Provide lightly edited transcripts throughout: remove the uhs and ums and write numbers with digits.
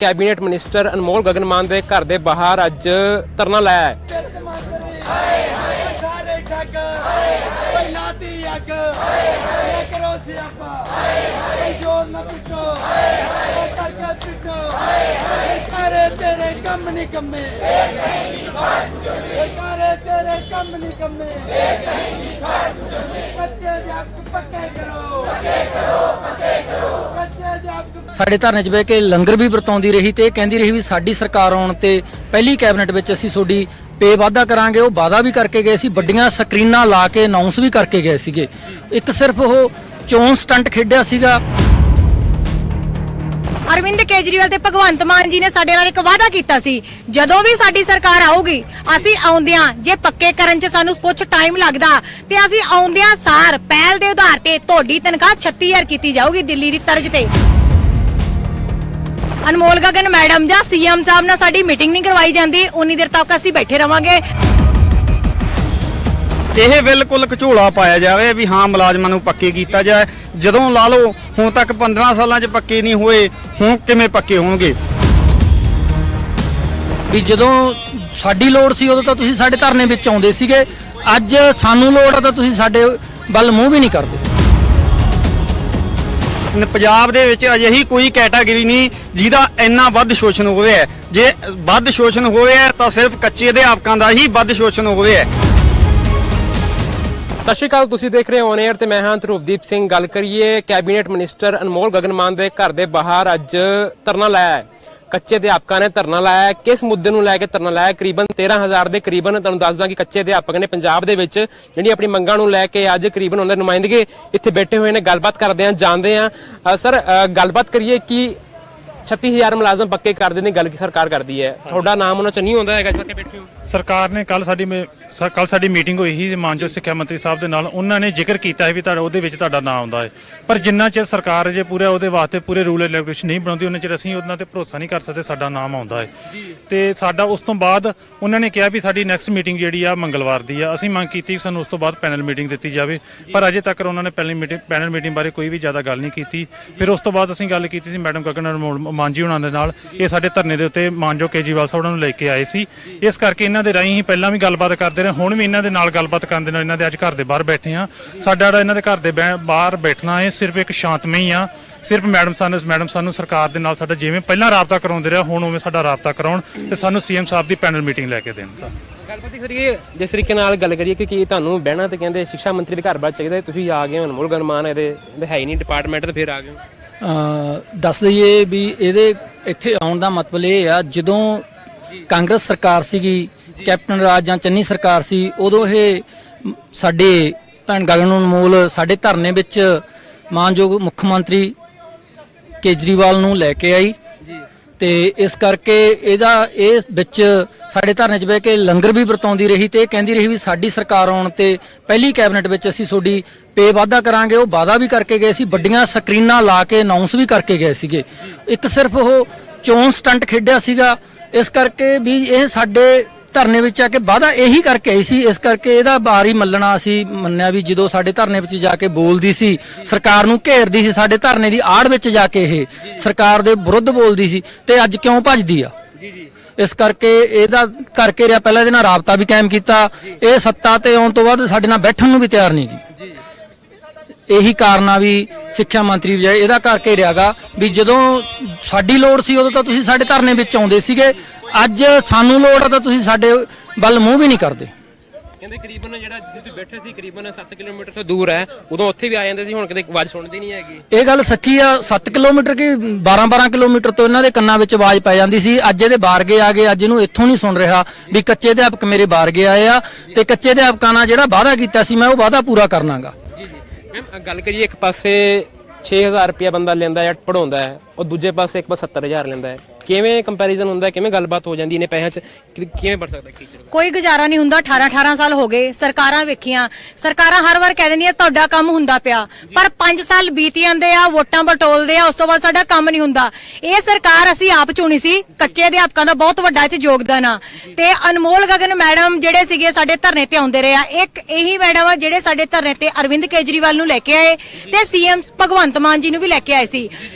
Cabinet minister अनमोल गगन मान दे घर दे बाहर अज धरना लाया है। ਸਾਡੇ ਧਰਨੇ 'ਚ ਬਹਿ ਕੇ ਲੰਗਰ ਵੀ ਵਰਤਾਉਂਦੀ ਰਹੀ ਤੇ ਕਹਿੰਦੀ ਰਹੀ ਵੀ ਸਾਡੀ ਸਰਕਾਰ ਆਉਣ ਤੇ ਪਹਿਲੀ ਕੈਬਨਿਟ ਵਿੱਚ ਅਸੀਂ ਤੁਹਾਡੀ ਪੇ ਵਾਧਾ ਕਰਾਂਗੇ। ਉਹ ਵਾਅਦਾ ਵੀ ਕਰਕੇ ਗਏ ਸੀ, ਵੱਡੀਆਂ ਸਕਰੀਨਾਂ ਲਾ ਕੇ ਅਨਾਉਂਸ ਵੀ ਕਰਕੇ ਗਏ ਸੀਗੇ। ਇੱਕ ਸਿਰਫ ਉਹ ਚੋਣ ਸਟੰਟ ਖੇਡਿਆ ਸੀਗਾ। अरविंद केजरीवाल ते भगवंत मान जी ने साडे नाल एक वादा कीता सी, जदों भी साडी सरकार आऊगी असीं आउंदियां जे पक्के करन च सानू कुछ टाइम लगदा ते असीं आउंदियां सार पहल दे आधार ते तुहाडी तनख्वाह 36,000 कीती जाऊगी दिल्ली दी तर्ज ते। अनमोल गगन मैडम जां सीएम साहब नाल साडी मीटिंग नहीं करवाई जांदी उन्नी देर तक असीं बैठे रवांगे। ਇਹ ਬਿਲਕੁਲ ਘਚੋਲਾ ਪਾਇਆ ਜਾਵੇ ਵੀ ਹਾਂ ਮੁਲਾਜ਼ਮਾਂ ਨੂੰ ਪੱਕੇ ਕੀਤਾ ਜਾਏ। ਜਦੋਂ ਲਾ ਲਓ ਹੁਣ ਤੱਕ 15 ਸਾਲਾਂ 'ਚ ਪੱਕੇ ਨਹੀਂ ਹੋਏ, ਹੁਣ ਕਿਵੇਂ ਪੱਕੇ ਹੋਣਗੇ? ਵੀ ਜਦੋਂ ਸਾਡੀ ਲੋੜ ਸੀ ਉਦੋਂ ਤਾਂ ਤੁਸੀਂ ਸਾਡੇ ਧਰਨੇ ਵਿੱਚ ਆਉਂਦੇ ਸੀਗੇ, ਅੱਜ ਸਾਨੂੰ ਲੋੜ ਆ ਤਾਂ ਤੁਸੀਂ ਸਾਡੇ ਵੱਲ ਮੂੰਹ ਵੀ ਨਹੀਂ ਕਰਦੇ। ਪੰਜਾਬ ਦੇ ਵਿੱਚ ਅਜਿਹੀ ਕੋਈ ਕੈਟਾਗਰੀ ਨਹੀਂ ਜਿਹਦਾ ਇੰਨਾ ਵੱਧ ਸ਼ੋਸ਼ਣ ਹੋ ਰਿਹਾ ਹੈ। ਜੇ ਵੱਧ ਸ਼ੋਸ਼ਣ ਹੋ ਰਿਹਾ ਹੈ ਤਾਂ ਸਿਰਫ ਕੱਚੇ ਅਧਿਆਪਕਾਂ ਦਾ ਹੀ ਵੱਧ ਸ਼ੋਸ਼ਣ ਹੋ ਰਿਹਾ ਹੈ। सत श्री अकाल, तुसीं देख रहे हो ऑन एयर ते मैं हां ध्रुवदीप सिंह। गल करिए कैबिनेट मिनिस्टर अनमोल गगन मान दे घर दे बाहर अज धरना लाया है। कच्चे अध्यापकों ने धरना लाया है। किस मुद्दे नूं लैके धरना लाया? करीबन 13,000 के करीबन तुहानूं दसदा कि कच्चे अध्यापक ने पंजाब दे विच जिहड़ी अपनी मंगां नूं लैके अज करीबन उन्हां दे नुमाइंदगे इत्थे बैठे हुए ने। गलबात करदे हां, जानदे हां। सर गलबात करिए कि 36,000 मुलाजम पक्के कर देने गल की सरकार करती है, थोड़ा नाम उन्हां च नहीं होंदा हैगा? इस बैठे हो सरकार ने कल साडी मीटिंग हुई ही मानजो सिक्ख्या मंत्री साहब दे नाल, उन्हां ने जिक्र कीता है भी तुहाडा उहदे विच तुहाडा नाम आउंदा है। पर जिन्ना चिर सरकार जे पूरे उहदे वास्ते पूरे रूल एंड रेगुलेशन नहीं बनाउंदी उन्ना चिर असीं उहनां ते भरोसा नहीं कर सकदे साडा नाम आउंदा है। ते साडा उस तो बाद उन्हां ने कहा भी साडी नैक्सट मीटिंग जिहड़ी आ मंगलवार दी आ। असीं मंग कीती सानूं उस तो बाद पैनल मीटिंग दित्ती जावे, पर अजे तक उन्हां ने पैनल मीटिंग बारे कोई भी ज़्यादा गल नहीं कीती। फिर उस तो बाद असीं गल कीती सी मैडम गगन मान जी हुणां दे नाल, ਇਹ ਸਾਡੇ ਧਰਨੇ ਦੇ ਉੱਤੇ ਮਾਨਯੋਗ ਕੇਜਰੀਵਾਲ ਸਾਹਿਬ ਨੂੰ ਲੈ ਕੇ ਆਏ ਸੀ। ਇਸ ਕਰਕੇ ਇਹਨਾਂ ਦੇ ਰਾਹੀਂ ਹੀ ਪਹਿਲਾਂ ਵੀ ਗੱਲਬਾਤ ਕਰਦੇ ਰਹੇ, ਹੁਣ ਵੀ ਇਹਨਾਂ ਦੇ ਨਾਲ ਗੱਲਬਾਤ ਕਰਨ ਦੇ ਨਾਲ ਇਹਨਾਂ ਦੇ ਅੱਜ ਘਰ ਦੇ ਬਾਹਰ ਬੈਠੇ ਆ। ਸਾਡਾ ਜਿਹੜਾ ਇਹਨਾਂ ਦੇ ਘਰ ਦੇ ਬਾਹਰ ਬੈਠਣਾ ਹੈ ਸਿਰਫ ਇੱਕ ਸ਼ਾਂਤਮਈ ਆ। ਸਿਰਫ ਮੈਡਮ ਸਾਨੂੰ ਸਰਕਾਰ ਦੇ ਨਾਲ ਸਾਡਾ ਜਿਵੇਂ ਪਹਿਲਾਂ ਰਾਬਤਾ ਕਰਾਉਂਦੇ ਰਿਹਾ ਹੁਣ ਉਵੇਂ ਸਾਡਾ ਰਾਬਤਾ ਕਰਾਉਣ ਤੇ ਸਾਨੂੰ ਸੀਐਮ ਸਾਹਿਬ ਦੀ ਪੈਨਲ ਮੀਟਿੰਗ ਲੈ ਕੇ ਦੇਣ। ਗੱਲਬਾਤ ਕਰੀਏ ਜਿਸ ਤਰੀਕੇ ਨਾਲ ਗੱਲ ਕਰੀਏ ਕਿ ਤੁਹਾਨੂੰ ਬਹਿਣਾ ਤੇ ਕਹਿੰਦੇ ਸਿੱਖਿਆ ਮੰਤਰੀ ਦੇ ਘਰ ਬਾਹਰ ਚਾਹੀਦਾ, ਤੁਸੀਂ ਆ ਗਏ ਹੋ ਅਨਮੋਲ ਗਗਨ ਮਾਨ ਇਹਦੇ ਹੈ ਹੀ ਨਹੀਂ ਡਿਪਾਰਟਮੈਂਟ ਤੇ ਫਿਰ ਆ ਗਏ। ਦੱਸ ਦਈਏ ਵੀ ਇਹਦੇ ਇੱਥੇ ਆਉਣ ਦਾ ਮਤਲਬ ਇਹ ਆ, ਜਦੋਂ ਕਾਂਗਰਸ ਸਰਕਾਰ ਸੀਗੀ, ਕੈਪਟਨ ਰਾਜ ਜਾਂ ਚੰਨੀ ਸਰਕਾਰ ਸੀ, ਉਦੋਂ ਇਹ ਸਾਡੇ ਭੈਣ ਗਗਨ ਅਨਮੋਲ ਸਾਡੇ ਧਰਨੇ ਵਿੱਚ ਮਾਨਯੋਗ ਮੁੱਖ ਮੰਤਰੀ ਕੇਜਰੀਵਾਲ ਨੂੰ ਲੈ ਕੇ ਆਈ ਤੇ ਇਸ ਕਰਕੇ ਇਹਦਾ ਇਹ ਵਿੱਚ ਸਾਡੇ ਧਰਨੇ 'ਚ ਬਹਿ ਕੇ ਲੰਗਰ ਵੀ ਵਰਤਾਉਂਦੀ ਰਹੀ ਤੇ ਕਹਿੰਦੀ ਰਹੀ ਵੀ ਸਾਡੀ ਸਰਕਾਰ ਆਉਣ ਤੇ ਪਹਿਲੀ ਕੈਬਨਿਟ ਵਿੱਚ ਅਸੀਂ ਤੁਹਾਡੀ ਪੇ ਵਾਧਾ ਕਰਾਂਗੇ। ਉਹ ਵਾਅਦਾ ਵੀ ਕਰਕੇ ਗਏ ਸੀ, ਵੱਡੀਆਂ ਸਕਰੀਨਾਂ ਲਾ ਕੇ ਅਨਾਉਂਸ ਵੀ ਕਰਕੇ ਗਏ ਸੀਗੇ। ਇੱਕ ਸਿਰਫ ਉਹ ਚੋਣ ਸਟੰਟ ਖੇਡਿਆ ਸੀਗਾ। ਇਸ ਕਰਕੇ ਵੀ ਇਹ ਸਾਡੇ ਧਰਨੇ ਵਿੱਚ ਆ ਕੇ ਵਾਅਦਾ ਇਹੀ ਕਰਕੇ ਆਈ ਸੀ। ਇਸ ਕਰਕੇ ਇਹਦਾ ਬਾਰੀ ਮੱਲਣਾ ਅਸੀਂ ਮੰਨਿਆ ਵੀ ਜਦੋਂ ਸਾਡੇ ਧਰਨੇ ਵਿੱਚ ਜਾ ਕੇ ਬੋਲਦੀ ਸੀ, ਸਰਕਾਰ ਨੂੰ ਘੇਰਦੀ ਸੀ, ਸਾਡੇ ਧਰਨੇ ਦੀ ਆੜ ਵਿੱਚ ਜਾ ਕੇ ਇਹ ਸਰਕਾਰ ਦੇ ਵਿਰੁੱਧ ਬੋਲਦੀ ਸੀ ਤੇ ਅੱਜ ਕਿਉਂ ਭੱਜਦੀ ਆ? ਇਸ ਕਰਕੇ ਇਹਦਾ ਕਰਕੇ ਰਿਹਾ। ਪਹਿਲਾਂ ਇਹਦੇ ਨਾਲ ਰਾਬਤਾ ਵੀ ਕਾਇਮ ਕੀਤਾ, ਇਹ ਸੱਤਾ ਤੇ ਆਉਣ ਤੋਂ ਬਾਅਦ ਸਾਡੇ ਨਾਲ ਬੈਠਣ ਨੂੰ ਵੀ ਤਿਆਰ ਨਹੀਂ ਗੀ। ਇਹੀ ਕਾਰਨ ਆ ਵੀ ਸਿੱਖਿਆ ਮੰਤਰੀ ਵਜਾਏ ਇਹਦਾ ਕਰਕੇ ਰਿਹਾਗਾ ਵੀ ਜਦੋਂ ਸਾਡੀ ਲੋੜ ਸੀ ਉਦੋਂ ਤਾਂ ਤੁਸੀਂ ਸਾਡੇ ਧਰਨੇ ਵਿੱਚ ਆਉਂਦੇ ਸੀਗੇ, ਅੱਜ ਸਾਨੂੰ ਲੋੜ ਆ ਤਾਂ ਤੁਸੀਂ ਸਾਡੇ ਵੱਲ ਮੂੰਹ ਵੀ ਨਹੀਂ ਕਰਦੇ। ਕਹਿੰਦੇ ਕਰੀਬਨ ਜਿਹੜਾ ਜਿੱਥੇ ਬੈਠੇ ਸੀ ਕਰੀਬਨ 7 ਕਿਲੋਮੀਟਰ ਤੋਂ ਦੂਰ ਹੈ, ਉਦੋਂ ਉੱਥੇ ਵੀ ਆ ਜਾਂਦੇ ਸੀ, ਹੁਣ ਕਿਤੇ ਆਵਾਜ਼ ਸੁਣਦੀ ਨਹੀਂ ਹੈਗੀ। ਇਹ ਗੱਲ ਸੱਚੀ ਆ। 7 ਕਿਲੋਮੀਟਰ ਕੀ 12-12 ਕਿਲੋਮੀਟਰ ਤੋਂ ਇਹਨਾਂ ਦੇ ਕੰਨਾਂ ਵਿੱਚ ਆਵਾਜ਼ ਪੈ ਜਾਂਦੀ ਸੀ। ਅੱਜ ਇਹਦੇ ਬਾਰਗੇ ਆ ਗਏ, ਅੱਜ ਇਹਨੂੰ ਇੱਥੋਂ ਨਹੀਂ ਸੁਣ ਰਿਹਾ ਵੀ ਕੱਚੇ ਅਧਿਆਪਕ ਮੇਰੇ ਬਾਰਗੇ ਆਏ ਆ ਤੇ ਕੱਚੇ ਅਧਿਆਪਕਾਂ ਨਾਲ ਜਿਹੜਾ ਵਾਅਦਾ ਕੀਤਾ ਸੀ ਮੈਂ ਉਹ ਵਾਅਦਾ ਪੂਰਾ ਕਰਨਾਗਾ। ਮੈਮ ਗੱਲ ਕਰੀਏ, ਇੱਕ ਪਾਸੇ 6,000 ਰੁਪਇਆ ਬੰਦਾ ਲੈਂਦਾ ਹੈ ਪੜਾਉਂਦਾ ਹੈ, ਉਹ ਦੂਜੇ ਪਾਸੇ ਇੱਕ ਪਾਸੇ 70,000 ਲੈਂਦਾ ਹੈ। ਕਿਵੇਂ ਕੰਪੈਰੀਜ਼ਨ ਹੁੰਦਾ, ਕਿਵੇਂ ਗੱਲਬਾਤ ਹੋ ਜਾਂਦੀ ਇਹਨੇ ਪੈਸਿਆਂ 'ਚ, ਕਿਵੇਂ ਬਣ ਸਕਦਾ ਟੀਚਰ? ਕੋਈ ਗੁਜ਼ਾਰਾ ਨਹੀਂ ਹੁੰਦਾ। 18 ਸਾਲ ਹੋ ਗਏ ਸਰਕਾਰਾਂ ਵੇਖੀਆਂ, ਸਰਕਾਰਾਂ ਹਰ ਵਾਰ ਕਹਿ ਦਿੰਦੀਆਂ ਤੁਹਾਡਾ ਕੰਮ ਹੁੰਦਾ ਪਿਆ, ਪਰ 5 ਸਾਲ ਬੀਤ ਜਾਂਦੇ ਆ, ਵੋਟਾਂ ਬਟੋਲਦੇ ਆ, ਉਸ ਤੋਂ ਬਾਅਦ ਸਾਡਾ ਕੰਮ ਨਹੀਂ ਹੁੰਦਾ। ਇਹ ਸਰਕਾਰ ਅਸੀਂ ਆਪ ਚੁਣੀ ਸੀ, ਕੱਚੇ ਅਧਿਆਪਕਾਂ ਦਾ ਬਹੁਤ ਵੱਡਾ ਇਹ 'ਚ ਯੋਗਦਾਨ ਆ। ਤੇ ਅਨਮੋਲ ਗਗਨ ਮੈਡਮ ਜਿਹੜੇ ਸੀਗੇ ਸਾਡੇ ਧਰਨੇ ਤੇ ਆਉਂਦੇ ਰਹੇ ਆ। ਇੱਕ ਇਹੀ ਮੈਡਮ ਆ ਜਿਹੜੇ ਸਾਡੇ ਧਰਨੇ ਤੇ ਅਰਵਿੰਦ ਕੇਜਰੀਵਾਲ ਨੂੰ ਲੈ ਕੇ ਆਏ ਤੇ ਸੀਐਮ ਭਗਵੰਤ ਮਾਨ ਜੀ ਨੂੰ ਵੀ ਲੈ ਕੇ ਆਏ ਸੀ।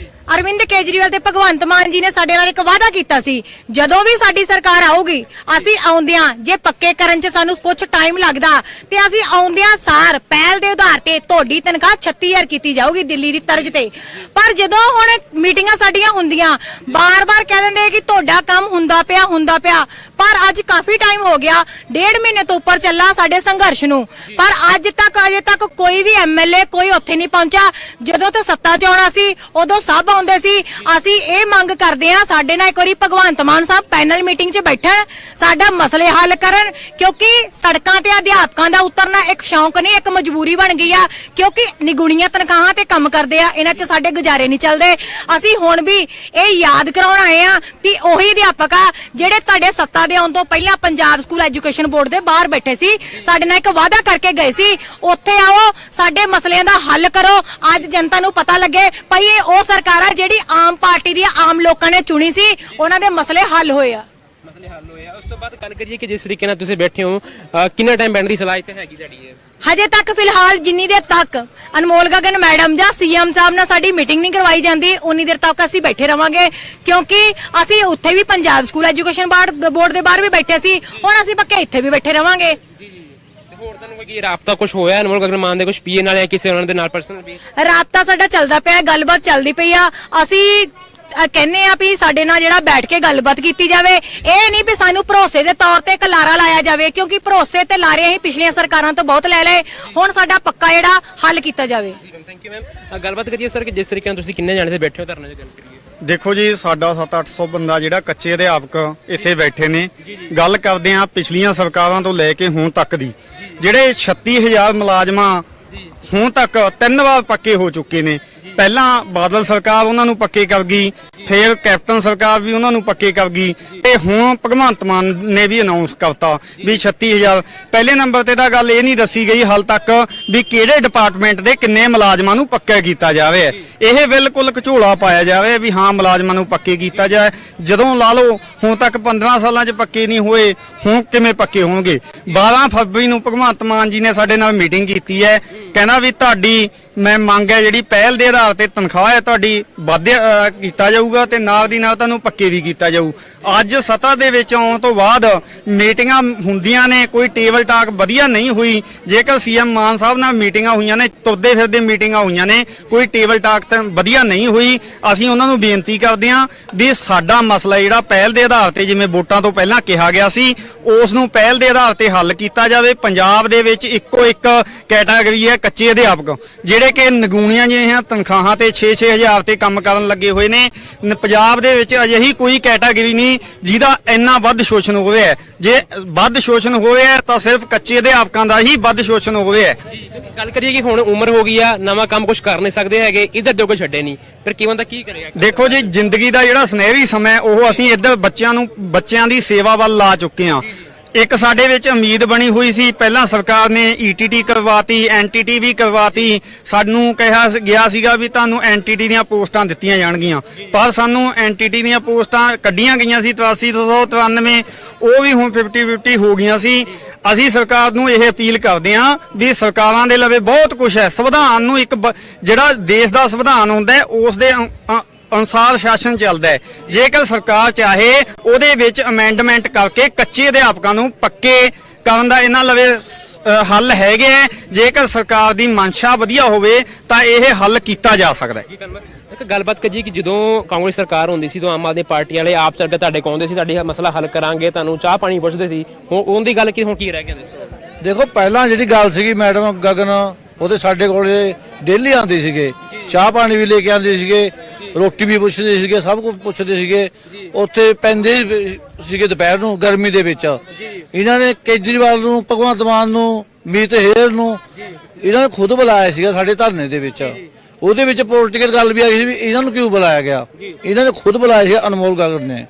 ਅਰਵਿੰਦ ਕੇਜਰੀਵਾਲ ਤੇ ਭਗਵੰਤ ਮਾਨ ਜੀ ਨੇ ਸਾਡੇ ਨਾਲ ਇੱਕ ਵਾਅਦਾ ਕੀਤਾ ਸੀ, ਜਦੋਂ ਵੀ ਸਾਡੀ ਸਰਕਾਰ ਆਊਗੀ ਅਸੀਂ ਆਉਂਦਿਆਂ ਜੇ ਪੱਕੇ ਕਰਨ 'ਚ ਸਾਨੂੰ ਕੁਝ ਟਾਈਮ ਲੱਗਦਾ ਤੇ ਅਸੀਂ ਆਉਂਦਿਆਂ ਸਾਰ ਪਹਿਲ ਦੇ ਆਧਾਰ ਤੇ ਤੁਹਾਡੀ ਤਨਖਾਹ 36000 ਕੀਤੀ ਜਾਊਗੀ ਦਿੱਲੀ ਦੀ ਤਰਜ਼ ਤੇ। ਪਰ ਜਦੋਂ ਹੁਣ ਮੀਟਿੰਗਾਂ ਸਾਡੀਆਂ ਹੁੰਦੀਆਂ ਬਾਰ-ਬਾਰ ਕਹਿ ਦਿੰਦੇ ਕਿ ਤੁਹਾਡਾ ਕੰਮ ਹੁੰਦਾ ਪਿਆ ਪਰ ਅੱਜ ਕਾਫੀ ਟਾਈਮ ਹੋ ਗਿਆ, 1.5 ਮਹੀਨੇ ਤੋਂ ਉੱਪਰ ਚੱਲਾ ਸਾਡੇ ਸੰਘਰਸ਼ ਨੂੰ, ਪਰ ਅਜੇ ਤੱਕ ਕੋਈ ਵੀ ਐਮਐਲਏ ਕੋਈ ਉੱਥੇ ਨਹੀਂ ਪਹੁੰਚਾ। ਜਦੋਂ ਤੇ ਸੱਤਾ 'ਚ ਆਉਣਾ ਸੀ ਉਦੋਂ ਸਭ ਆਉਂਦੇ ਸੀ। ਅਸੀਂ ਇਹ ਮੰਗ ਕਰਦੇ ਹਾਂ ਸਾਡੇ ਨਾਲ ਇੱਕ ਵਾਰੀ ਭਗਵੰਤ ਮਾਨ ਸਾਹਿਬ ਪੈਨਲ ਮੀਟਿੰਗ 'ਚ ਬੈਠਣ, ਸਾਡਾ ਮਸਲੇ ਹੱਲ ਕਰਨ, ਕਿਉਂਕਿ ਸੜਕਾਂ ਤੇ ਅਧਿਆਪਕਾਂ ਦਾ ਉਤਰਨਾ ਇੱਕ ਸ਼ੌਂਕ ਨਹੀਂ ਇੱਕ ਮਜਬੂਰੀ ਬਣ ਗਈ ਆ, ਕਿਉਂਕਿ ਨਿਗੁਣੀਆਂ ਤਨਖਾਹਾਂ ਤੇ ਕੰਮ ਕਰਦੇ ਆ, ਇਹਨਾਂ 'ਚ ਸਾਡੇ ਗੁਜ਼ਾਰੇ ਨਹੀਂ ਚੱਲਦੇ। ਅਸੀਂ ਹੁਣ ਵੀ ਇਹ ਯਾਦ ਕਰਾਉਣ ਆਏ ਆ ਕਿ ਉਹੀ ਅਧਿਆਪਕ ਆ ਜਿਹੜੇ ਤੁਹਾਡੇ ਸੱਤਾ ਦੇ ਆਉਣ ਤੋਂ ਪਹਿਲਾਂ ਪੰਜਾਬ ਸਕੂਲ ਐਜੂਕੇਸ਼ਨ ਬੋਰਡ ਦੇ ਬਾਹਰ ਬੈਠੇ ਸੀ, ਸਾਡੇ ਨਾਲ ਇੱਕ ਵਾਅਦਾ ਕਰਕੇ ਗਏ ਸੀ ਉੱਥੇ ਆਓ ਸਾਡੇ ਮਸਲਿਆਂ ਦਾ ਹੱਲ ਕਰੋ। ਅੱਜ ਜਨਤਾ ਨੂੰ ਪਤਾ ਲੱਗੇ ਭਈ ਇਹ ਉਹ ਸਰਕਾਰ ਆ ਜਿਹੜੀ ਆਮ ਪਾਰਟੀ ਦੀ ਆਮ ਲੋਕਾਂ ਨੇ ਚੁਣੀ ਸੀ, ਉਹਨਾਂ ਦੇ ਮਸਲੇ ਹੱਲ ਹੋਏ ਆ। ਮਸਲੇ ਹੱਲ ਹੋਏ ਆ। ਉਸ ਤੋਂ ਬਾਅਦ ਗੱਲ ਕਰੀਏ ਕਿ ਜਿਸ ਤਰੀਕੇ ਨਾਲ ਤੁਸੀਂ ਬੈਠੇ ਹੋ ਕਿੰਨਾ ਟਾਈਮ ਬੈਠਣ ਦੀ ਸਲਾਹ ਇੱਥੇ ਹੈਗੀ ਤੁਹਾਡੀ? ਹਜੇ ਤੱਕ ਫਿਲਹਾਲ ਜਿੰਨੀ ਦੇਰ ਤੱਕ ਅਨਮੋਲ ਗਗਨ ਮੈਡਮ ਜਾਂ ਸੀਐਮ ਸਾਹਿਬ ਨਾਲ ਸਾਡੀ ਮੀਟਿੰਗ ਨਹੀਂ ਕਰਵਾਈ ਜਾਂਦੀ ਉਨੀ ਦੇਰ ਤੱਕ ਅਸੀਂ ਬੈਠੇ ਰਵਾਂਗੇ, ਕਿਉਂਕਿ ਅਸੀਂ ਉੱਥੇ ਵੀ ਪੰਜਾਬ ਸਕੂਲ ਐਜੂਕੇਸ਼ਨ ਬੋਰਡ ਦੇ ਬਾਹਰ ਵੀ ਬੈਠੇ ਸੀ, ਹੁਣ ਅਸੀਂ ਪੱਕੇ ਇੱਥੇ ਵੀ ਬੈਠੇ ਰਵਾਂਗੇ। ਹੋਰ ਤੁਹਾਨੂੰ ਕੋਈ ਰਾਬਤਾ ਕੁਝ ਹੋਇਆ ਅਨਮੋਲ ਗਗਨ ਮਾਨ ਦੇ ਕੁਝ ਪੀਏ ਨਾਲ ਜਾਂ ਕਿਸੇ ਉਹਨਾਂ ਦੇ ਨਾਲ ਪਰਸਨਲ ਵੀ? ਰਾਬਤਾ ਸਾਡਾ ਚੱਲਦਾ ਪਿਆ, ਗੱਲਬਾਤ ਚੱਲਦੀ ਪਈ ਆ। ਅਸੀਂ ਕਹਿੰਦੇ ਆ ਵੀ ਸਾਡੇ ਨਾਲ ਜਿਹੜਾ ਬੈਠ ਕੇ ਗੱਲਬਾਤ ਕੀਤੀ ਜਾਵੇ, ਇਹ ਨਹੀਂ ਵੀ ਸਾਨੂੰ ਭਰੋਸੇ ਦੇ ਤੌਰ ਤੇ ਇੱਕ ਲਾਰਾ ਲਾਇਆ ਜਾਵੇ, ਕਿਉਂਕਿ ਭਰੋਸੇ ਤੇ ਲਾਰੇ ਅਸੀਂ ਪਿਛਲੀਆਂ ਸਰਕਾਰਾਂ ਤੋਂ ਬਹੁਤ ਲੈ ਲਏ, ਹੁਣ ਸਾਡਾ ਪੱਕਾ ਜਿਹੜਾ ਹੱਲ ਕੀਤਾ ਜਾਵੇ। Thank you ma'am. ਗੱਲਬਾਤ ਕਰੀਏ ਸਰ ਕਿ ਜਿਸ ਤਰੀਕੇ ਨਾਲ ਤੁਸੀਂ ਕਿੰਨੇ ਜਾਣੇ ਤੇ ਬੈਠੇ ਹੋ ਧਰਨੇ 'ਚ ਗੱਲ ਕਰੀਏ? ਦੇਖੋ ਜੀ ਸਾਡਾ 700-800 ਬੰਦਾ ਜਿਹੜਾ ਕੱਚੇ ਅਧਿਆਪਕ ਇੱਥੇ ਬੈਠੇ ਨੇ, ਗੱਲ ਕਰਦੇ ਆ ਪਿਛਲੀਆਂ ਸਰਕਾਰਾਂ ਤੋਂ ਲੈ ਕੇ ਹੁਣ ਤੱਕ ਦੀ, ਜਿਹੜੇ 36000 ਮੁਲਾਜ਼ਮਾਂ ਹੁਣ ਤੱਕ 3 ਵਾਰ ਪੱਕੇ ਹੋ ਚੁੱਕੇ ਨੇ। ਪਹਿਲਾਂ ਬਾਦਲ ਸਰਕਾਰ ਉਹਨਾਂ ਨੂੰ ਪੱਕੇ ਕਰ ਗਈ, ਫਿਰ ਕੈਪਟਨ ਸਰਕਾਰ ਵੀ ਉਹਨਾਂ ਨੂੰ ਪੱਕੇ ਕਰ ਗਈ, ਤੇ ਹੁਣ ਭਗਵੰਤ ਮਾਨ ਨੇ ਵੀ ਅਨਾਉਂਸ ਕਰਤਾ ਵੀ 36000। ਪਹਿਲੇ ਨੰਬਰ ਤੇ ਤਾਂ ਗੱਲ ਇਹ ਨਹੀਂ ਦੱਸੀ ਗਈ ਹਾਲ ਤੱਕ ਵੀ ਕਿਹੜੇ ਡਿਪਾਰਟਮੈਂਟ ਦੇ ਕਿੰਨੇ ਮੁਲਾਜ਼ਮਾਂ ਨੂੰ ਪੱਕਾ ਕੀਤਾ ਜਾਵੇ। ਇਹ ਬਿਲਕੁਲ ਘਚੋਲਾ ਪਾਇਆ ਜਾਵੇ ਵੀ ਹਾਂ ਮੁਲਾਜ਼ਮਾਂ ਨੂੰ ਪੱਕੇ ਕੀਤਾ ਜਾਏ। ਜਦੋਂ ਲਾ ਲਓ ਹੁਣ ਤੱਕ 15 ਸਾਲਾਂ 'ਚ ਪੱਕੇ ਨਹੀਂ ਹੋਏ, ਹੁਣ ਕਿਵੇਂ ਪੱਕੇ ਹੋਣਗੇ? 12 ਫਰਵਰੀ ਨੂੰ ਭਗਵੰਤ ਮਾਨ ਜੀ ਨੇ ਸਾਡੇ ਨਾਲ ਮੀਟਿੰਗ ਕੀਤੀ ਹੈ, ਕਹਿੰਦਾ ਵੀ ਤੁਹਾਡੀ ਮੈਂ ਮੰਗ ਹੈ ਜਿਹੜੀ ਪਹਿਲ ਦੇ ਆਧਾਰ ਤੇ ਤਨਖਾਹ ਹੈ ਤੁਹਾਡੀ ਵਾਧਾ ਕੀਤਾ ਜਾਊਗਾ ਤੇ ਨਾਲ ਦੀ ਨਾਲ ਤੁਹਾਨੂੰ ਪੱਕੇ ਵੀ ਕੀਤਾ ਜਾਊ। ਅੱਜ ਸੱਤਾ ਦੇ ਵਿੱਚ ਆਉਣ ਤੋਂ ਬਾਅਦ ਮੀਟਿੰਗਾਂ ਹੁੰਦੀਆਂ ਨੇ, ਕੋਈ ਟੇਬਲ ਟਾਕ ਵਧੀਆ ਨਹੀਂ ਹੋਈ। ਜੇਕਰ ਸੀਐਮ ਮਾਨ ਸਾਹਿਬ ਨਾਲ ਮੀਟਿੰਗਾਂ ਹੋਈਆਂ ਨੇ, ਤੁਰਦੇ ਫਿਰਦੇ ਮੀਟਿੰਗਾਂ ਹੋਈਆਂ ਨੇ, ਕੋਈ ਟੇਬਲ ਟਾਕ ਤਾਂ ਵਧੀਆ ਨਹੀਂ ਹੋਈ। ਅਸੀਂ ਉਹਨਾਂ ਨੂੰ ਬੇਨਤੀ ਕਰਦੇ ਹਾਂ ਵੀ ਸਾਡਾ ਮਸਲਾ ਜਿਹੜਾ ਪਹਿਲ ਦੇ ਆਧਾਰ ਤੇ ਜਿਵੇਂ ਵੋਟਾਂ ਤੋਂ ਪਹਿਲਾਂ ਕਿਹਾ ਗਿਆ ਸੀ, ਉਸ ਨੂੰ ਪਹਿਲ ਦੇ ਆਧਾਰ ਤੇ ਹੱਲ ਕੀਤਾ ਜਾਵੇ। ਪੰਜਾਬ ਦੇ ਵਿੱਚ ਇੱਕੋ ਇੱਕ ਕੈਟਾਗਰੀ ਹੈ ਕੱਚੇ ਅਧਿਆਪਕ, ਜਿਹੜੇ ਕਿ ਨਗੂਣੀਆਂ ਜਿਹੀਆਂ ਤਨਖਾਹਾਂ ਤੇ 6-6000 ਤੇ ਕੰਮ ਕਰਨ ਲੱਗੇ ਹੋਏ ਨੇ। ਪੰਜਾਬ ਦੇ ਵਿੱਚ ਅਜਿਹੀ ਕੋਈ ਕੈਟਾਗਰੀ ਨਹੀਂ ਜਿਹਦਾ ਇੰਨਾ ਵੱਧ ਸ਼ੋਸ਼ਣ ਹੋ ਰਿਹਾ ਹੈ। ਜੇ ਵੱਧ ਸ਼ੋਸ਼ਣ ਹੋ ਰਿਹਾ ਤਾਂ ਸਿਰਫ ਕੱਚੇ ਅਧਿਆਪਕਾਂ ਦਾ ਹੀ ਵੱਧ ਸ਼ੋਸ਼ਣ ਹੋ ਰਿਹਾ ਹੈ। ਗੱਲ ਕਰੀਏ ਕਿ ਹੁਣ ਉਮਰ ਹੋ ਗਈ ਆ, ਨਵਾਂ ਕੰਮ ਕੁਝ ਕਰ ਨਹੀਂ ਸਕਦੇ ਹੈਗੇ, ਇੱਧਰ ਜੋਗੇ ਛੱਡੇ ਨਹੀਂ, ਫਿਰ ਕੀ ਬੰਦਾ ਕੀ ਕਰੇਗਾ? ਦੇਖੋ ਜੀ ਜ਼ਿੰਦਗੀ ਦਾ ਜਿਹੜਾ ਸੁਨਹਿਰੀ ਸਮਾਂ ਉਹ ਅਸੀਂ ਇੱਧਰ ਬੱਚਿਆਂ ਦੀ ਸੇਵਾ ਵੱਲ ਲਾ ਚੁੱਕੇ ਹਾਂ। ਇੱਕ ਸਾਡੇ ਵਿੱਚ ਉਮੀਦ ਬਣੀ ਹੋਈ ਸੀ, ਪਹਿਲਾਂ ਸਰਕਾਰ ਨੇ ਈਟੀਟੀ ਕਰਵਾਤੀ, ਐਨਟੀਟੀ ਵੀ ਕਰਵਾਤੀ। ਸਾਨੂੰ ਕਿਹਾ ਗਿਆ ਸੀਗਾ ਵੀ ਤੁਹਾਨੂੰ ਐਨਟੀਟੀ ਦੀਆਂ ਪੋਸਟਾਂ ਦਿੱਤੀਆਂ ਜਾਣਗੀਆਂ, ਪਰ ਸਾਨੂੰ ਐਨਟੀਟੀ ਦੀਆਂ ਪੋਸਟਾਂ ਕੱਢੀਆਂ ਗਈਆਂ ਸੀ 8393, ਉਹ ਵੀ ਹੁਣ 50-50 ਹੋ ਗਈਆਂ ਸੀ। ਅਸੀਂ ਸਰਕਾਰ ਨੂੰ ਇਹ ਅਪੀਲ ਕਰਦੇ ਹਾਂ ਵੀ ਸਰਕਾਰਾਂ ਦੇ ਲਵੇ ਬਹੁਤ ਕੁਝ ਹੈ। ਸੰਵਿਧਾਨ ਨੂੰ ਇੱਕ ਜਿਹੜਾ ਦੇਸ਼ ਦਾ ਸੰਵਿਧਾਨ ਹੁੰਦਾ ਹੈ ਉਸ ਦੇ ਅਨੁਸਾਰ ਸ਼ਾਸਨ ਚੱਲਦਾ ਹੈ। ਜੇਕਰ ਸਰਕਾਰ ਚਾਹੇ ਉਹਦੇ ਵਿੱਚ ਅਮੈਂਡਮੈਂਟ ਕਰਕੇ ਕੱਚੇ ਅਧਿਆਪਕਾਂ ਨੂੰ ਪੱਕੇ ਕਰਨ ਦਾ ਇਹਨਾਂ ਲਵੇ ਹੱਲ ਹੈਗੇ ਹੈ। ਜੇਕਰ ਸਰਕਾਰ ਦੀ ਮਨਸ਼ਾ ਵਧੀਆ ਹੋਵੇ ਤਾਂ ਇਹ ਹੱਲ ਕੀਤਾ ਜਾ ਸਕਦਾ ਹੈ। ਇੱਕ ਗੱਲਬਾਤ ਕਰੀਏ ਕਿ ਜਦੋਂ ਕਾਂਗਰਸ ਸਰਕਾਰ ਹੁੰਦੀ ਸੀ ਤਾਂ ਆਮ ਆਦਮੀ ਪਾਰਟੀ ਵਾਲੇ ਆਪ ਚੱਲ ਕੇ ਤੁਹਾਡੇ ਕੋਲ ਸੀ, ਤੁਹਾਡੇ ਮਸਲਾ ਹੱਲ ਕਰਾਂਗੇ, ਤੁਹਾਨੂੰ ਚਾਹ ਪਾਣੀ ਪੁੱਛਦੇ ਸੀ। ਹੁਣ ਦੀ ਗੱਲ ਕੀ ਹੁਣ ਕੀ ਰਹਿ ਗਿਆ? ਦੇਖੋ ਪਹਿਲਾਂ ਜਿਹੜੀ ਗੱਲ ਸੀਗੀ ਮੈਡਮ ਗਗਨ ਉਹਦੇ ਸਾਡੇ ਕੋਲੇ ਡੇਲੀ ਆਉਂਦੇ ਸੀਗੇ, ਚਾਹ ਪਾਣੀ ਵੀ ਲੈ ਕੇ ਆਉਂਦੇ ਸੀਗੇ, ਰੋਟੀ ਵੀ ਪੁੱਛਦੇ ਸੀਗੇ, ਸਭ ਕੁਝ ਪੁੱਛਦੇ ਸੀਗੇ। ਉੱਥੇ ਪੈਂਦੇ ਸੀਗੇ ਦੁਪਹਿਰ ਨੂੰ ਗਰਮੀ ਦੇ ਵਿੱਚ। ਇਹਨਾਂ ਨੇ ਕੇਜਰੀਵਾਲ ਨੂੰ, ਭਗਵੰਤ ਮਾਨ ਨੂੰ, ਮੀਤ ਹੇਰ ਨੂੰ ਇਹਨਾਂ ਨੇ ਖੁਦ ਬੁਲਾਇਆ ਸੀਗਾ ਸਾਡੇ ਧਰਨੇ ਦੇ ਵਿੱਚ। ਉਹਦੇ ਵਿੱਚ ਪੋਲੀਟੀਕਲ ਗੱਲ ਵੀ ਆਈ ਸੀ ਵੀ ਇਹਨਾਂ ਨੂੰ ਕਿਉਂ ਬੁਲਾਇਆ ਗਿਆ। ਇਹਨਾਂ ਨੇ ਖੁਦ ਬੁਲਾਇਆ ਸੀ ਅਨਮੋਲ ਗਗਨ ਨੇ,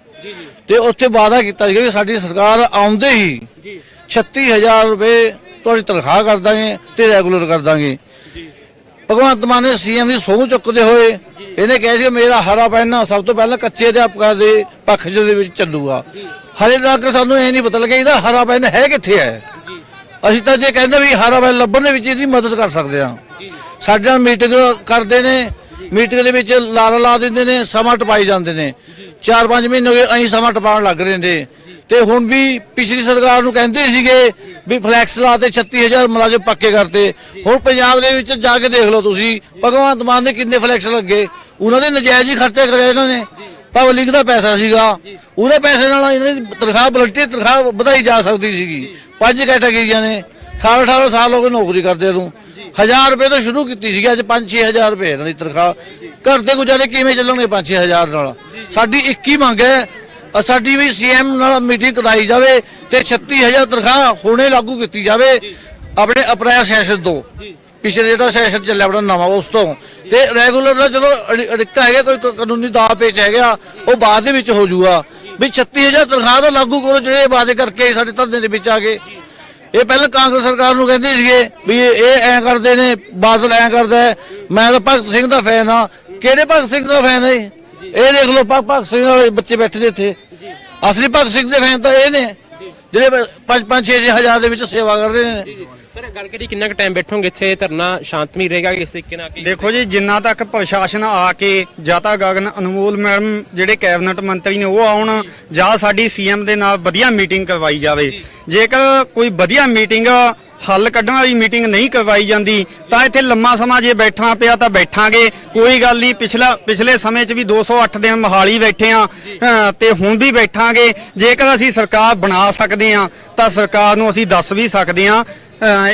ਤੇ ਉੱਥੇ ਵਾਅਦਾ ਕੀਤਾ ਸੀਗਾ ਕਿ ਸਾਡੀ ਸਰਕਾਰ ਆਉਂਦੇ ਹੀ 36000 ਰੁਪਏ ਤੁਹਾਡੀ ਤਨਖਾਹ ਕਰ ਦਾਂਗੇ ਤੇ ਰੈਗੂਲਰ ਕਰ ਦਾਂਗੇ। ਭਗਵੰਤ ਮਾਨ ਨੇ ਸੀਐਮ ਦੀ ਸਹੁੰ ਚੁੱਕਦੇ ਹੋਏ ਇਹਨੇ ਕਿਹਾ ਸੀ ਮੇਰਾ ਹਰਾ ਪੈਨ ਸਭ ਤੋਂ ਪਹਿਲਾਂ ਕੱਚੇ ਅਧਿਆਪਕਾਂ ਦੇ ਪੱਖ ਦੇ ਵਿੱਚ ਚੱਲੂਗਾ। ਹਲੇ ਤੱਕ ਸਾਨੂੰ ਇਹ ਨਹੀਂ ਪਤਾ ਲੱਗਿਆ ਇਹਦਾ ਹਰਾ ਪੈਨ ਹੈ ਕਿੱਥੇ ਹੈ। ਅਸੀਂ ਤਾਂ ਜੇ ਕਹਿੰਦੇ ਵੀ ਹਰਾ ਪੈਨ ਲੱਭਣ ਦੇ ਵਿੱਚ ਇਹਦੀ ਮਦਦ ਕਰ ਸਕਦੇ ਹਾਂ। ਸਾਡੇ ਨਾਲ ਮੀਟਿੰਗ ਕਰਦੇ ਨੇ, ਮੀਟਿੰਗ ਦੇ ਵਿੱਚ ਲਾਰਾ ਲਾ ਦਿੰਦੇ ਨੇ, ਸਮਾਂ ਟਪਾਈ ਜਾਂਦੇ ਨੇ। 4-5 ਮਹੀਨੇ ਹੋ ਗਏ ਅਸੀਂ ਸਮਾਂ ਟਪਾਉਣ ਲੱਗ ਰਹੇ ਨੇ। ਤੇ ਹੁਣ ਵੀ ਪਿਛਲੀ ਸਰਕਾਰ ਨੂੰ ਕਹਿੰਦੇ ਸੀਗੇ ਵੀ ਫਲੈਕਸ ਲਾ ਤੇ 36000 ਮੁਲਾਜ਼ਮ ਪੱਕੇ ਕਰਤੇ। ਹੁਣ ਪੰਜਾਬ ਦੇ ਵਿੱਚ ਜਾ ਕੇ ਦੇਖ ਲਓ ਤੁਸੀਂ, ਭਗਵੰਤ ਮਾਨ ਦੇ ਕਿੰਨੇ ਫਲੈਕਸ ਲੱਗੇ, ਉਹਨਾਂ ਦੇ ਨਜਾਇਜ਼ ਹੀ ਖਰਚੇ ਕਰੇ ਇਹਨਾਂ ਨੇ। ਪਬਲਿਕ ਦਾ ਪੈਸਾ ਸੀਗਾ, ਉਹਦੇ ਪੈਸੇ ਨਾਲ ਇਹਨਾਂ ਦੀ ਤਨਖਾਹ ਵਲੰਟੀਅਰ ਤਨਖਾਹ ਵਧਾਈ ਜਾ ਸਕਦੀ ਸੀਗੀ। 5 ਕੈਟਾਗਰੀਆਂ ਨੇ, 18 ਸਾਲ ਹੋ ਗਏ ਨੌਕਰੀ ਕਰਦੇ ਨੂੰ। 1000 ਰੁਪਏ ਤੋਂ ਸ਼ੁਰੂ ਕੀਤੀ ਸੀਗੀ, ਅੱਜ 5-6 ਹਜ਼ਾਰ ਰੁਪਏ ਇਹਨਾਂ ਦੀ ਤਨਖਾਹ। ਘਰ ਦੇ ਗੁਜ਼ਾਰੇ ਕਿਵੇਂ ਚੱਲਣਗੇ 5-6 ਹਜ਼ਾਰ ਨਾਲ? ਸਾਡੀ ਇੱਕ ਹੀ ਮੰਗ ਹੈ, ਸਾਡੀ ਵੀ ਸੀਐਮ ਨਾਲ ਮੀਟਿੰਗ ਕਰਾਈ ਜਾਵੇ ਤੇ 36000 ਤਨਖਾਹ ਹੁਣੇ ਲਾਗੂ ਕੀਤੀ ਜਾਵੇ ਆਪਣੇ ਅਪ੍ਰੈਲ ਸੈਸ਼ਨ ਤੋਂ। ਪਿਛਲੇ ਜਿਹੜਾ ਸੈਸ਼ਨ ਚੱਲਿਆ ਆਪਣਾ ਨਵਾਂ, ਉਸ ਤੋਂ ਤੇ ਰੈਗੂਲਰ ਦਾ ਚਲੋ ਅੜਿੱਕਾ ਹੈਗਾ, ਕੋਈ ਕਾਨੂੰਨੀ ਦਾਅ ਪੇਚ ਹੈਗਾ, ਉਹ ਬਾਅਦ ਦੇ ਵਿੱਚ ਹੋ ਜਾਊਗਾ। ਵੀ 36000 ਤਨਖਾਹ ਦਾ ਲਾਗੂ ਕਰੋ, ਜਿਹੜੇ ਵਾਅਦੇ ਕਰਕੇ ਸਾਡੇ ਧਰਨੇ ਦੇ ਵਿੱਚ ਆ ਗਏ। ਇਹ ਪਹਿਲਾਂ ਕਾਂਗਰਸ ਸਰਕਾਰ ਨੂੰ ਕਹਿੰਦੇ ਸੀਗੇ ਵੀ ਇਹ ਐਂ ਕਰਦੇ ਨੇ, ਬਾਦਲ ਐਂ ਕਰਦਾ। ਮੈਂ ਤਾਂ ਭਗਤ ਸਿੰਘ ਦਾ ਫੈਨ ਆ। ਕਿਹੜੇ ਭਗਤ ਸਿੰਘ ਦਾ ਫੈਨ ਹੈ? ਇਹ ਦੇਖ ਲਓ, ਭਗਤ ਸਿੰਘ ਵਾਲੇ ਬੱਚੇ ਬੈਠੇ ਨੇ ਇੱਥੇ। ਅਸਲੀ ਭਗਤ ਸਿੰਘ ਦੇ ਫੈਨ ਤਾਂ ਇਹ ਨੇ ਜਿਹੜੇ 5-6 ਹਜ਼ਾਰ ਦੇ ਵਿੱਚ ਸੇਵਾ ਕਰ ਰਹੇ ਨੇ। ਸਰ ਗੱਲ ਕਰੀ ਕਿੰਨਾ ਕੁ ਟਾਈਮ ਬੈਠੋਗੇ ਇੱਥੇ? ਧਰਨਾ ਸ਼ਾਂਤਮਈ ਰਹੇਗਾ ਕਿਸ ਤਰੀਕੇ ਨਾਲ? ਦੇਖੋ ਜੀ, ਜਿੰਨਾ ਤੱਕ ਪ੍ਰਸ਼ਾਸਨ ਆ ਕੇ ਜਾਂ ਤਾਂ ਗਗਨ ਅਨਮੋਲ ਮੈਡਮ ਜਿਹੜੇ ਕੈਬਨਿਟ ਮੰਤਰੀ ਨੇ ਉਹ ਆਉਣ, ਜਾਂ ਸਾਡੀ ਸੀਐਮ ਦੇ ਨਾਲ ਵਧੀਆ ਮੀਟਿੰਗ ਕਰਵਾਈ ਜਾਵੇ। ਜੇਕਰ ਕੋਈ ਵਧੀਆ ਮੀਟਿੰਗ, ਹੱਲ ਕੱਢਣ ਵਾਲੀ ਮੀਟਿੰਗ ਨਹੀਂ ਕਰਵਾਈ ਜਾਂਦੀ ਤਾਂ ਇੱਥੇ ਲੰਮਾ ਸਮਾਂ ਜੇ ਬੈਠਣਾ ਪਿਆ ਤਾਂ ਬੈਠਾਂਗੇ, ਕੋਈ ਗੱਲ ਨਹੀਂ। ਪਿਛਲੇ ਸਮੇਂ 'ਚ ਵੀ 208 ਦਿਨ ਮੋਹਾਲੀ ਬੈਠੇ ਆ ਤੇ ਹੁਣ ਵੀ ਬੈਠਾਂਗੇ। ਜੇਕਰ ਅਸੀਂ ਸਰਕਾਰ ਬਣਾ ਸਕਦੇ ਆ ਤਾਂ ਸਰਕਾਰ ਨੂੰ ਅਸੀਂ ਦੱਸ ਵੀ ਸਕਦੇ ਆ।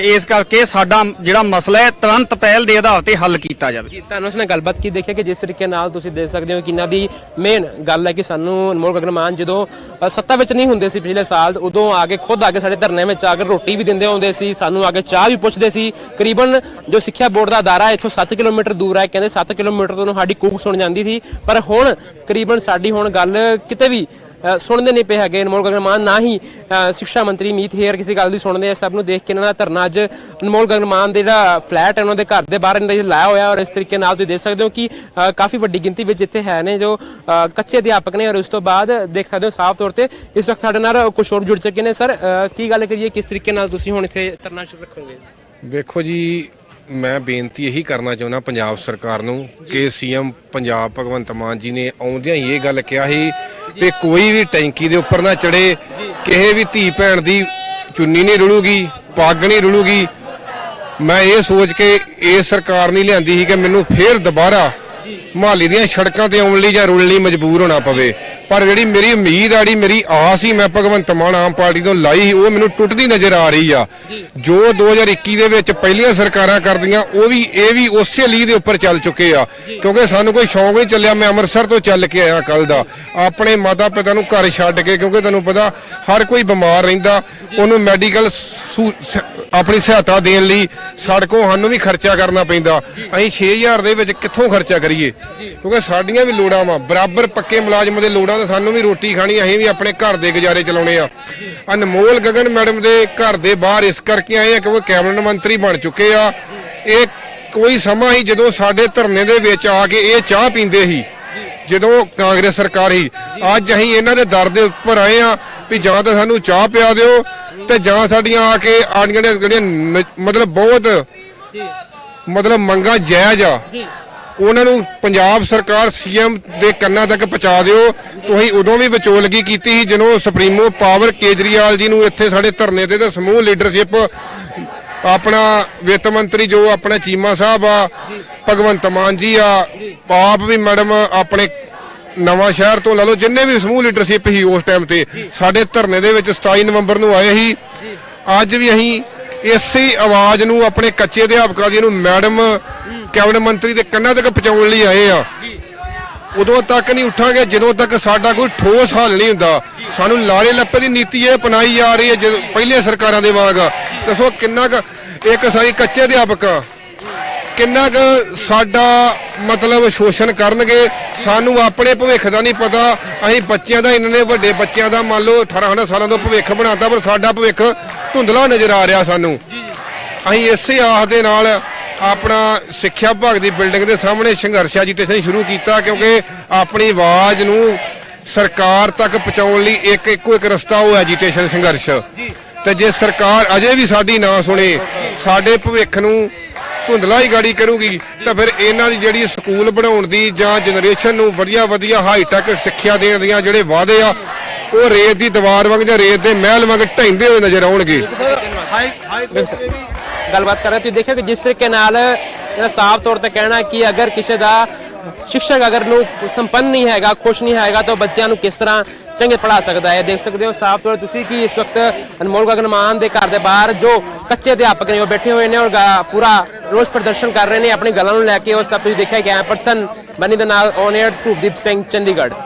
ਇਸ ਕਰਕੇ ਸਾਡਾ ਜਿਹੜਾ ਮਸਲਾ ਹੈ ਤੁਰੰਤ ਪਹਿਲ ਦੇ ਆਧਾਰ ਤੇ ਹੱਲ ਕੀਤਾ ਜਾਵੇ। ਜੀ, ਤੁਹਾਨੂੰ ਉਸਨੇ ਗੱਲਬਾਤ ਕੀ ਦੇਖਿਆ ਕਿ ਜਿਸ ਤਰੀਕੇ ਨਾਲ ਤੁਸੀਂ ਦੇਖ ਸਕਦੇ ਹੋ ਕਿ ਇਹਨਾਂ ਦੀ ਮੇਨ ਗੱਲ ਹੈ ਕਿ ਸਾਨੂੰ ਅਨਮੋਲ ਗਗਨ ਮਾਨ ਜਦੋਂ ਸੱਤਾ ਵਿੱਚ ਨਹੀਂ ਹੁੰਦੇ ਸੀ ਪਿਛਲੇ ਸਾਲ, ਉਦੋਂ ਆ ਕੇ ਖੁਦ ਆ ਕੇ ਸਾਡੇ ਧਰਨੇ ਵਿੱਚ ਆ ਕੇ ਰੋਟੀ ਵੀ ਦਿੰਦੇ ਹੁੰਦੇ ਸੀ, ਸਾਨੂੰ ਆ ਕੇ ਚਾਹ ਵੀ ਪੁੱਛਦੇ ਸੀ। ਕਰੀਬਨ ਜੋ ਸਿੱਖਿਆ ਬੋਰਡ ਦਾ ਅਦਾਰਾ ਇੱਥੋਂ 7 ਕਿਲੋਮੀਟਰ ਦੂਰ ਹੈ, ਕਹਿੰਦੇ 7 ਕਿਲੋਮੀਟਰ ਤੋਂ ਸਾਡੀ ਕੂਕ ਸੁਣ ਜਾਂਦੀ ਸੀ। ਪਰ ਹੁਣ ਕਰੀਬਨ ਸਾਡੀ ਹੁਣ ਗੱਲ ਕਿਤੇ ਵੀ ਸੁਣਦੇ ਨਹੀਂ ਪਏ ਹੈਗੇ ਅਨਮੋਲ ਗਗਨ ਮਾਨ, ਨਾ ਹੀ ਸਿੱਖਿਆ ਮੰਤਰੀ ਮੀਤ ਹੇਅਰ ਕਿਸੇ ਗੱਲ ਦੀ ਸੁਣਦੇ ਆ। ਸਭ ਨੂੰ ਦੇਖ ਕੇ ਇਹਨਾਂ ਦਾ ਧਰਨਾ ਅੱਜ ਅਨਮੋਲ ਗਗਨ ਮਾਨ ਦੇ ਜਿਹੜਾ ਫਲੈਟ ਹੈ ਉਹਨਾਂ ਦੇ ਘਰ ਦੇ ਬਾਹਰ ਇਹਨਾਂ ਦਾ ਲਾਇਆ ਹੋਇਆ। ਔਰ ਇਸ ਤਰੀਕੇ ਨਾਲ ਤੁਸੀਂ ਦੇਖ ਸਕਦੇ ਹੋ ਕਿ ਕਾਫੀ ਵੱਡੀ ਗਿਣਤੀ ਵਿੱਚ ਇੱਥੇ ਹੈ ਨੇ ਜੋ ਕੱਚੇ ਅਧਿਆਪਕ ਨੇ। ਔਰ ਉਸ ਤੋਂ ਬਾਅਦ ਦੇਖ ਸਕਦੇ ਹੋ ਸਾਫ਼ ਤੌਰ ਤੇ ਇਸ ਵਕਤ ਸਾਡੇ ਨਾਲ ਕੁਝ ਹੋਰ ਜੁੜ ਚੁੱਕੇ ਨੇ। ਸਰ, ਕੀ ਗੱਲ ਕਰੀਏ, ਕਿਸ ਤਰੀਕੇ ਨਾਲ ਤੁਸੀਂ ਹੁਣ ਇੱਥੇ ਧਰਨਾ ਸ਼ੁਰੂ ਰੱਖੋਗੇ? ਵੇਖੋ ਜੀ, ਮੈਂ ਬੇਨਤੀ ਇਹੀ ਕਰਨਾ ਚਾਹੁੰਦਾ ਪੰਜਾਬ ਸਰਕਾਰ ਨੂੰ ਕਿ ਸੀਐਮ ਪੰਜਾਬ ਭਗਵੰਤ ਮਾਨ ਜੀ ਨੇ ਆਉਂਦਿਆਂ ਹੀ ਇਹ ਗੱਲ ਕਿਹਾ ਸੀ ਕਿ ਕੋਈ ਵੀ ਟੈਂਕੀ ਦੇ ਉੱਪਰ ਨਾ ਚੜੇ, ਕਿਸੇ ਵੀ ਧੀ ਭੈਣ ਦੀ ਚੁੰਨੀ ਨਹੀਂ ਰੁਲੂਗੀ, ਪੱਗ ਨਹੀਂ ਰੁਲੂਗੀ। ਮੈਂ ਇਹ ਸੋਚ ਕੇ ਇਹ ਸਰਕਾਰ ਨਹੀਂ ਲਿਆਂਦੀ ਸੀ ਕਿ ਮੈਨੂੰ ਫੇਰ ਦੁਬਾਰਾ ਮੁਹਾਲੀ ਦੀਆਂ ਸੜਕਾਂ ਤੇ ਆਉਣ ਲਈ ਜਾਂ ਰੁਲਣ ਲਈ ਮਜਬੂਰ ਹੋਣਾ ਪਵੇ। ਪਰ ਜਿਹੜੀ ਮੇਰੀ ਉਮੀਦ ਆੜੀ, ਮੇਰੀ ਆਸ ਹੀ ਮੈਂ ਭਗਵੰਤ ਮਾਨ ਆਮ ਪਾਰਟੀ ਤੋਂ ਲਾਈ, ਉਹ ਮੈਨੂੰ ਟੁੱਟਦੀ ਨਜ਼ਰ ਆ ਰਹੀ ਆ। ਜੋ 2021 ਦੇ ਵਿੱਚ ਪਹਿਲੀਆਂ ਸਰਕਾਰਾਂ ਕਰਦੀਆਂ, ਇਹ ਵੀ ਉਸੇ ਲੀਹ ਦੇ ਉੱਪਰ ਚੱਲ ਚੁੱਕੇ ਆ। ਕਿਉਂਕਿ ਸਾਨੂੰ ਕੋਈ ਸ਼ੌਂਕ ਨਹੀਂ ਚੱਲਿਆ। ਮੈਂ ਅੰਮ੍ਰਿਤਸਰ ਤੋਂ ਚੱਲ ਕੇ ਆਇਆ ਕੱਲ ਦਾ, ਆਪਣੇ ਮਾਤਾ ਪਿਤਾ ਨੂੰ ਘਰ ਛੱਡ ਕੇ, ਕਿਉਂਕਿ ਤੁਹਾਨੂੰ ਪਤਾ ਹਰ ਕੋਈ ਬਿਮਾਰ ਰਹਿੰਦਾ, ਉਹਨੂੰ ਮੈਡੀਕਲ ਆਪਣੀ ਸਹਾਇਤਾ ਦੇਣ ਲਈ ਸੜਕੋਂ ਸਾਨੂੰ ਵੀ ਖਰਚਾ ਕਰਨਾ ਪੈਂਦਾ। ਅਸੀਂ 6000 ਦੇ ਵਿੱਚ ਕਿੱਥੋਂ ਖਰਚਾ ਕਰੀਏ? ਕਿਉਂਕਿ ਸਾਡੀਆਂ ਵੀ ਲੋੜਾਂ ਵਾ, ਬਰਾਬਰ ਪੱਕੇ ਮੁਲਾਜ਼ਮ ਦੇ ਲੋੜਾਂ, ਤਾਂ ਸਾਨੂੰ ਵੀ ਰੋਟੀ ਖਾਣੀ, ਅਸੀਂ ਵੀ ਆਪਣੇ ਘਰ ਦੇ ਗੁਜ਼ਾਰੇ ਚਲਾਉਣੇ ਆ। ਅਨਮੋਲ ਗਗਨ ਮੈਡਮ ਦੇ ਘਰ ਦੇ ਬਾਹਰ ਇਸ ਕਰਕੇ ਆਏ ਆ ਕਿਉਂਕਿ ਕੈਬਨਿਟ ਮੰਤਰੀ ਬਣ ਚੁੱਕੇ ਆ। ਇਹ ਕੋਈ ਸਮਾਂ ਹੀ ਜਦੋਂ ਸਾਡੇ ਧਰਨੇ ਦੇ ਵਿੱਚ ਆ ਕੇ ਇਹ ਚਾਹ ਪੀਂਦੇ ਸੀ ਜਦੋਂ ਕਾਂਗਰਸ ਸਰਕਾਰ ਸੀ। ਅੱਜ ਅਸੀਂ ਇਹਨਾਂ ਦੇ ਦਰ ਦੇ ਉੱਪਰ ਆਏ ਆ ਵੀ ਜਾਂ ਤਾਂ ਸਾਨੂੰ ਚਾਹ ਪਿਆ ਦਿਓ ਤੇ ਜਾਂ ਸਾਡੀਆਂ ਆ ਕੇ ਆੜੀਆਂ ਜਿਹੜੀਆਂ ਮਤਲਬ ਬਹੁਤ ਮੰਗਾਂ ਜਾਇਜ਼ ਆ, ਉਹਨਾਂ ਨੂੰ ਪੰਜਾਬ ਸਰਕਾਰ ਸੀਐਮ ਦੇ ਕੰਨਾਂ ਤੱਕ ਪਹੁੰਚਾ ਦਿਓ। ਤੁਸੀਂ ਉਦੋਂ ਵੀ ਵਿਚੋਲਗੀ ਕੀਤੀ ਸੀ ਜਦੋਂ ਸੁਪਰੀਮੋ ਪਾਵਰ ਕੇਜਰੀਵਾਲ ਜੀ ਨੂੰ ਇੱਥੇ ਸਾਡੇ ਧਰਨੇ ਤੇ ਸਮੂਹ ਲੀਡਰਸ਼ਿਪ, ਆਪਣਾ ਵਿੱਤ ਮੰਤਰੀ ਜੋ ਆਪਣਾ ਚੀਮਾ ਸਾਹਿਬ ਆ, ਭਗਵੰਤ ਮਾਨ ਜੀ ਆ, ਆਪ ਵੀ ਮੈਡਮ ਆਪਣੇ ਨਵਾਂ ਸ਼ਹਿਰ ਤੋਂ ਲਾ ਲਓ, ਜਿੰਨੇ ਵੀ ਸਮੂਹ ਲੀਡਰਸ਼ਿਪ ਸੀ ਉਸ ਟਾਈਮ ਤੇ ਸਾਡੇ ਧਰਨੇ ਦੇ ਵਿੱਚ 27 ਨਵੰਬਰ ਨੂੰ ਆਏ ਸੀ। ਅੱਜ ਵੀ ਅਸੀਂ ਇਸੇ ਆਵਾਜ਼ ਨੂੰ ਆਪਣੇ ਕੱਚੇ ਅਧਿਆਪਕਾਂ ਦੀ ਨੂੰ ਮੈਡਮ ਕੈਬਨਿਟ ਮੰਤਰੀ ਦੇ ਕੰਨਾਂ ਤੱਕ ਪਹੁੰਚਾਉਣ ਲਈ ਆਏ ਆ। ਉਦੋਂ ਤੱਕ ਨਹੀਂ ਉੱਠਾਂਗੇ ਜਦੋਂ ਤੱਕ ਸਾਡਾ ਕੋਈ ਠੋਸ ਹੱਲ ਨਹੀਂ ਹੁੰਦਾ। ਸਾਨੂੰ ਲਾਰੇ ਲੱਪੇ ਦੀ ਨੀਤੀ ਇਹ ਅਪਣਾਈ ਜਾ ਰਹੀ ਹੈ ਪਹਿਲੇ ਸਰਕਾਰਾਂ ਦੇ ਵਾਂਗ। ਦੱਸੋ ਕਿੰਨਾ ਕੁ ਇੱਕ ਸਾਡੀ ਕੱਚੇ ਅਧਿਆਪਕ ਕਿੰਨਾ ਕੁ ਸਾਡਾ ਮਤਲਬ ਸ਼ੋਸ਼ਣ ਕਰਨਗੇ। ਸਾਨੂੰ ਆਪਣੇ ਭਵਿੱਖ ਦਾ ਨਹੀਂ ਪਤਾ। ਅਸੀਂ ਬੱਚਿਆਂ ਦਾ, ਇੰਨੇ ਵੱਡੇ ਬੱਚਿਆਂ ਦਾ ਮੰਨ ਲਓ 18 ਸਾਲਾਂ ਤੋਂ ਭਵਿੱਖ ਬਣਾਤਾ, ਪਰ ਸਾਡਾ ਭਵਿੱਖ ਧੁੰਦਲਾ ਨਜ਼ਰ ਆ ਰਿਹਾ ਸਾਨੂੰ। ਅਸੀਂ ਇਸੇ ਆਸ ਦੇ ਨਾਲ ਆਪਣਾ ਸਿੱਖਿਆ ਵਿਭਾਗ ਦੀ ਬਿਲਡਿੰਗ ਦੇ ਸਾਹਮਣੇ ਸੰਘਰਸ਼ ਐਜੀਟੇਸ਼ਨ ਸ਼ੁਰੂ ਕੀਤਾ, ਕਿਉਂਕਿ ਆਪਣੀ ਆਵਾਜ਼ ਨੂੰ ਸਰਕਾਰ ਤੱਕ ਪਹੁੰਚਾਉਣ ਲਈ ਇੱਕੋ ਇੱਕ ਰਸਤਾ ਉਹ ਐਜੀਟੇਸ਼ਨ ਸੰਘਰਸ਼। ਤੇ ਜੇ ਸਰਕਾਰ ਅਜੇ ਵੀ ਸਾਡੀ ਨਾ ਸੁਣੇ, ਸਾਡੇ ਭਵਿੱਖ ਨੂੰ ਧੁੰਦਲਾ ਹੀ ਗਾੜੀ ਕਰੂਗੀ ਤਾਂ ਫਿਰ ਇਹਨਾਂ ਦੀ ਜਿਹੜੀ ਸਕੂਲ ਬਣਾਉਣ ਦੀ ਜਾਂ ਜਨਰੇਸ਼ਨ ਨੂੰ ਵਧੀਆ ਹਾਈਟੈਕ ਸਿੱਖਿਆ ਦੇਣ ਦੀਆਂ ਜਿਹੜੇ ਵਾਅਦੇ ਆ ਉਹ ਰੇਤ ਦੀ ਦੀਵਾਰ ਵਾਂਗ ਜਾਂ ਰੇਤ ਦੇ ਮਹਿਲ ਵਾਂਗ ਢਹਿੰਦੇ ਹੋਏ ਨਜ਼ਰ ਆਉਣਗੇ। ਗੱਲਬਾਤ ਕਰ ਰਹੇ ਤੁਸੀਂ ਦੇਖਿਆ ਕਿ ਜਿਸ ਤਰੀਕੇ ਨਾਲ ਇਹਦਾ ਸਾਫ਼ ਤੌਰ ਤੇ ਕਹਿਣਾ ਕਿ ਅਗਰ ਕਿਸੇ ਦਾ शिक्षक अगर संपन्न नहीं हैगा, खुश नहीं हैगा तो बच्चों को किस तरह चंगे पढ़ा सकता है। देख सकते हो साफ तौर तुसी कि इस वक्त अनमोल गगन मान के घर के बाहर जो कच्चे अध्यापक ने वो बैठे हुए हैं और पूरा रोष प्रदर्शन कर रहे हैं अपनी गलों को लैके। और सब कुछ देखा कैमरा पर्सन बनी दे नाल ऑन एयर धूपदीप सिंह, चंडीगढ़।